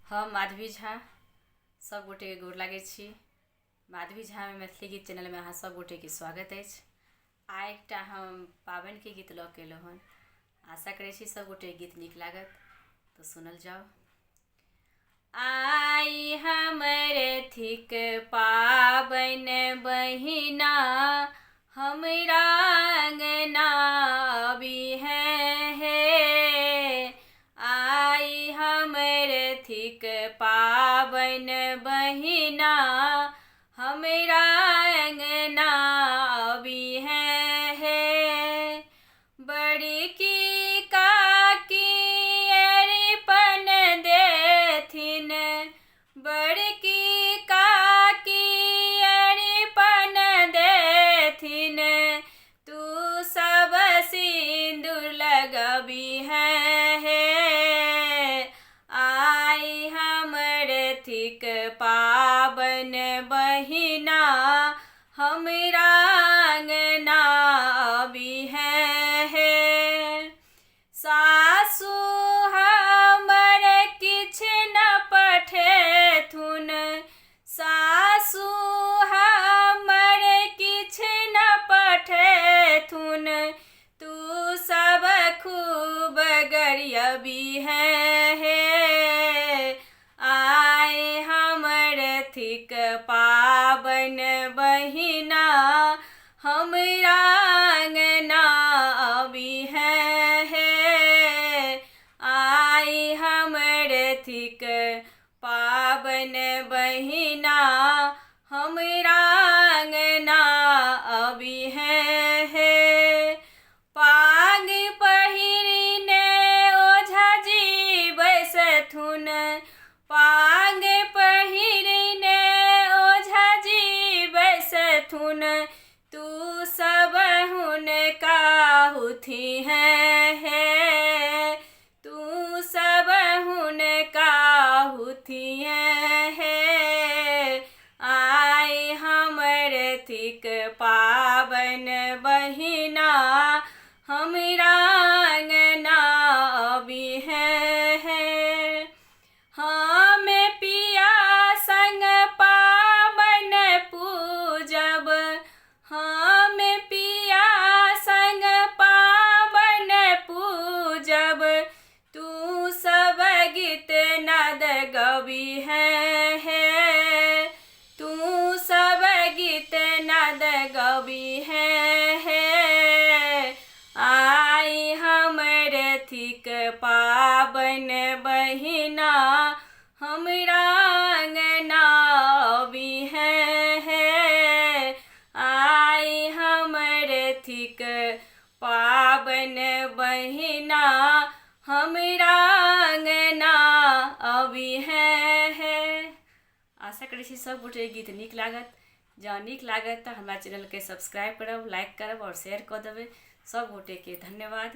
हम माधवी झा सब गोटे के गोर लागै छी। माधवी झा में मैथिली गीत चैनल में अहाँ सब गोटे के स्वागत है। आइ एकटा हम पाबनि के गीत लऽ के एलहुँ हन। आशा करै छी सब गोटे गीत नीक लागत, तो सुनल जाओ। आई हमर थिक पाबनि बहिना, हमरा अंगना बिहें हे। आई हमर थिक पाबनि बहिना, हमरा अंगना बिहें हे। बड़की काकी अरिपन देथिन, बड़की काकी अरिपन देथिन, तू सब सिंदूर लगबिहें हे। आई हमर थिक पाबनि बहिना, हमरा अंगना बिहें हे। सासु हमर किछ न पठेथुन, सासु हमर किछ न पठेथुन, तू सब खूब गरियबिहें हे। आई हमर थिक पाबनि बहिना, हमरा अंगना बिहें हे। आई हमर थिक पाबनि बहिना, हमरा अंगना बिहें हे। पाग पहिरिने ओझाजी बैसथुन, पाग पहिरिने ओझाजी बैसथुन, तू सब हुनका हुथिहें हे। तू सब हुनका हुथिहें हे। आई हमर थिक पाबनि बहिना, हमरा अंगना बिहें हे। हम पिया संग पाबनि पूजब, हम पिया संग पाबनि पूजब, तू सब गीत नाद गबिहें हे। तू सब गीत नाद गबिहें हे। आई हमर थिक पाबनि बहिना, हमरा अंगना बिहें हे। आई हमर थिक पाबनि बहिना, हमरा अंगना बिहें हे। आशा करै छी सब गोटे गीत नीक लागत। जँ नीक लागत तऽ हमरा चैनल के सब्सक्राइब करब, लाइक करब और शेयर कऽ देबै। सब गोटे के धन्यवाद।